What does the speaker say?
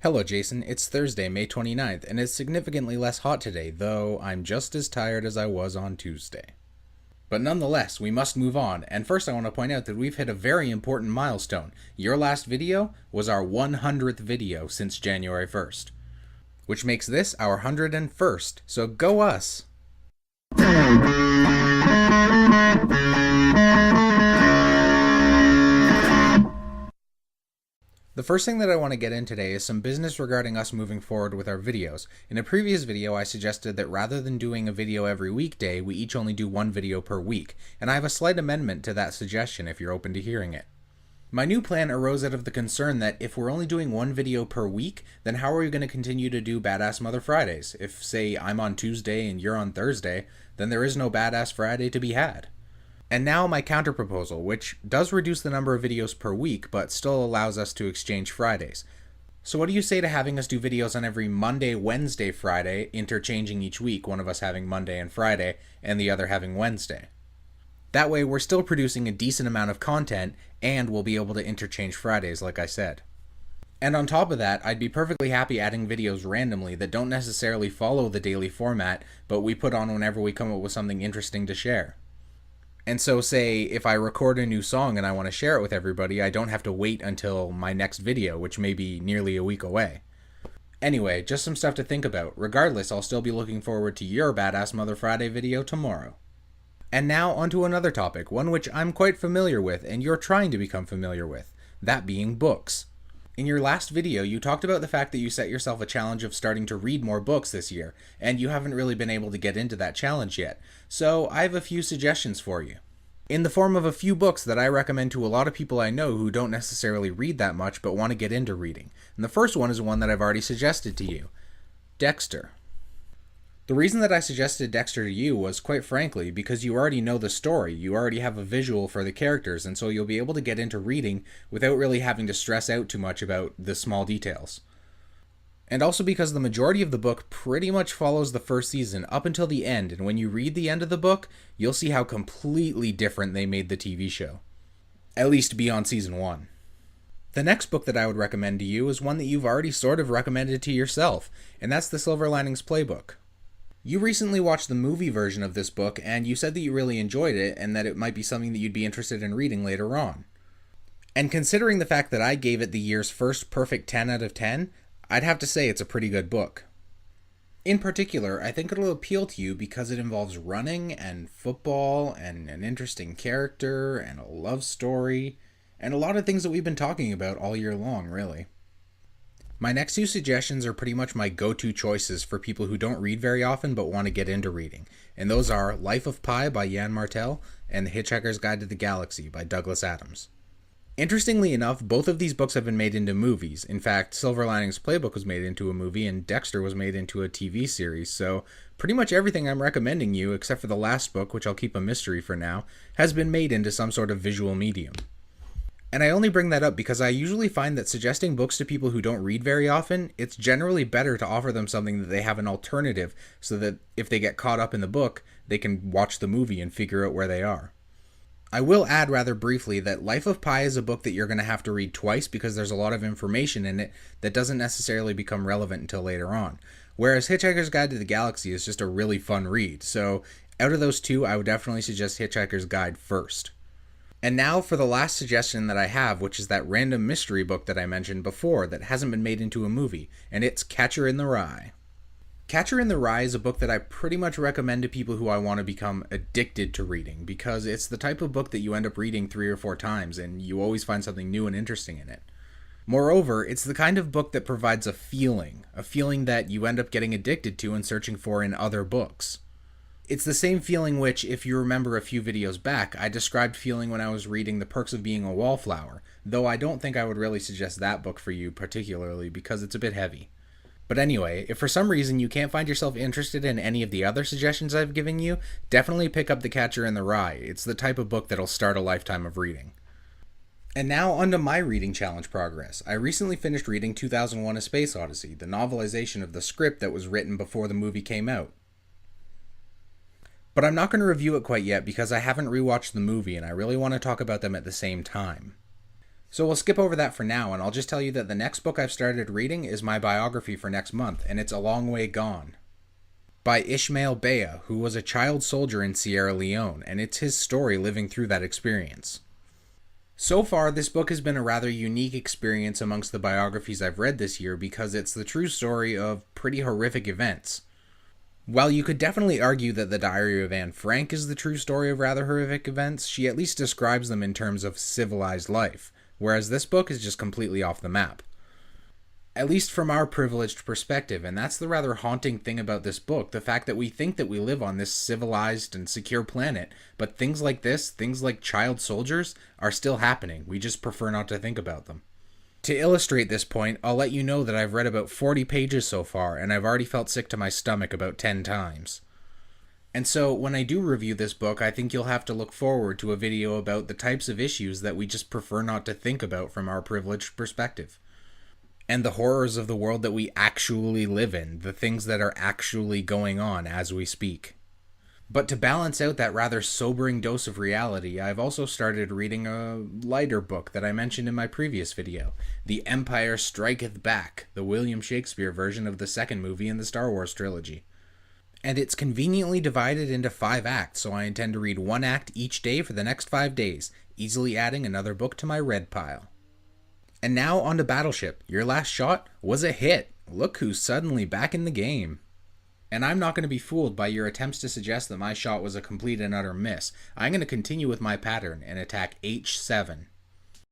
Hello, Jason. It's Thursday, May 29th, and it's significantly less hot today, though I'm just as tired as I was on Tuesday. But nonetheless, we must move on, and first I want to point out that we've hit a very important milestone. Your last video was our 100th video since January 1st, which makes this our 101st, so go us! The first thing that I want to get in today is some business regarding us moving forward with our videos. In a previous video, I suggested that rather than doing a video every weekday, we each only do one video per week, and I have a slight amendment to that suggestion if you're open to hearing it. My new plan arose out of the concern that if we're only doing one video per week, then how are we going to continue to do Badass Mother Fridays? If, say, I'm on Tuesday and you're on Thursday, then there is no Badass Friday to be had. And now my counterproposal, which does reduce the number of videos per week, but still allows us to exchange Fridays. So what do you say to having us do videos on every Monday, Wednesday, Friday, interchanging each week, one of us having Monday and Friday, and the other having Wednesday? That way we're still producing a decent amount of content, and we'll be able to interchange Fridays, like I said. And on top of that, I'd be perfectly happy adding videos randomly that don't necessarily follow the daily format, but we put on whenever we come up with something interesting to share. And so say if I record a new song and I want to share it with everybody, I don't have to wait until my next video, which may be nearly a week away. Anyway, just some stuff to think about. Regardless, I'll still be looking forward to your Badass Mother Friday video tomorrow. And now onto another topic, one which I'm quite familiar with and you're trying to become familiar with, that being books. In your last video, you talked about the fact that you set yourself a challenge of starting to read more books this year, and you haven't really been able to get into that challenge yet, so I have a few suggestions for you. In the form of a few books that I recommend to a lot of people I know who don't necessarily read that much but want to get into reading. And the first one is one that I've already suggested to you, Dexter. The reason that I suggested Dexter to you was, quite frankly, because you already know the story, you already have a visual for the characters, and so you'll be able to get into reading without really having to stress out too much about the small details. And also because the majority of the book pretty much follows the first season up until the end, and when you read the end of the book, you'll see how completely different they made the TV show. At least beyond season 1. The next book that I would recommend to you is one that you've already sort of recommended to yourself, and that's the Silver Linings Playbook. You recently watched the movie version of this book, and you said that you really enjoyed it, and that it might be something that you'd be interested in reading later on. And considering the fact that I gave it the year's first perfect 10 out of 10, I'd have to say it's a pretty good book. In particular, I think it'll appeal to you because it involves running, and football, and an interesting character, and a love story, and a lot of things that we've been talking about all year long, really. My next two suggestions are pretty much my go-to choices for people who don't read very often but want to get into reading, and those are Life of Pi by Yann Martel and The Hitchhiker's Guide to the Galaxy by Douglas Adams. Interestingly enough, both of these books have been made into movies. In fact, Silver Linings Playbook was made into a movie and Dexter was made into a TV series, so pretty much everything I'm recommending you, except for the last book, which I'll keep a mystery for now, has been made into some sort of visual medium. And I only bring that up because I usually find that suggesting books to people who don't read very often, it's generally better to offer them something that they have an alternative so that if they get caught up in the book, they can watch the movie and figure out where they are. I will add rather briefly that Life of Pi is a book that you're going to have to read twice because there's a lot of information in it that doesn't necessarily become relevant until later on. Whereas Hitchhiker's Guide to the Galaxy is just a really fun read, so out of those two, I would definitely suggest Hitchhiker's Guide first. And now for the last suggestion that I have, which is that random mystery book that I mentioned before that hasn't been made into a movie, and it's Catcher in the Rye. Catcher in the Rye is a book that I pretty much recommend to people who I want to become addicted to reading, because it's the type of book that you end up reading 3 or 4 times, and you always find something new and interesting in it. Moreover, it's the kind of book that provides a feeling that you end up getting addicted to and searching for in other books. It's the same feeling which, if you remember a few videos back, I described feeling when I was reading The Perks of Being a Wallflower, though I don't think I would really suggest that book for you particularly because it's a bit heavy. But anyway, if for some reason you can't find yourself interested in any of the other suggestions I've given you, definitely pick up The Catcher in the Rye. It's the type of book that'll start a lifetime of reading. And now onto my reading challenge progress. I recently finished reading 2001: A Space Odyssey, the novelization of the script that was written before the movie came out. But I'm not going to review it quite yet because I haven't rewatched the movie and I really want to talk about them at the same time. So we'll skip over that for now, and I'll just tell you that the next book I've started reading is my biography for next month, and it's A Long Way Gone, by Ishmael Bea, who was a child soldier in Sierra Leone, and it's his story living through that experience. So far, this book has been a rather unique experience amongst the biographies I've read this year because it's the true story of pretty horrific events. While you could definitely argue that the Diary of Anne Frank is the true story of rather horrific events, she at least describes them in terms of civilized life, whereas this book is just completely off the map. At least from our privileged perspective, and that's the rather haunting thing about this book, the fact that we think that we live on this civilized and secure planet, but things like this, things like child soldiers, are still happening. We just prefer not to think about them. To illustrate this point, I'll let you know that I've read about 40 pages so far, and I've already felt sick to my stomach about 10 times. And so, when I do review this book, I think you'll have to look forward to a video about the types of issues that we just prefer not to think about from our privileged perspective. And the horrors of the world that we actually live in, the things that are actually going on as we speak. But to balance out that rather sobering dose of reality, I've also started reading a lighter book that I mentioned in my previous video, The Empire Striketh Back, the William Shakespeare version of the second movie in the Star Wars trilogy. And it's conveniently divided into 5 acts, so I intend to read 1 act each day for the next 5 days, easily adding another book to my read pile. And now on to Battleship. Your last shot was a hit. Look who's suddenly back in the game. And I'm not going to be fooled by your attempts to suggest that my shot was a complete and utter miss. I'm going to continue with my pattern and attack H7.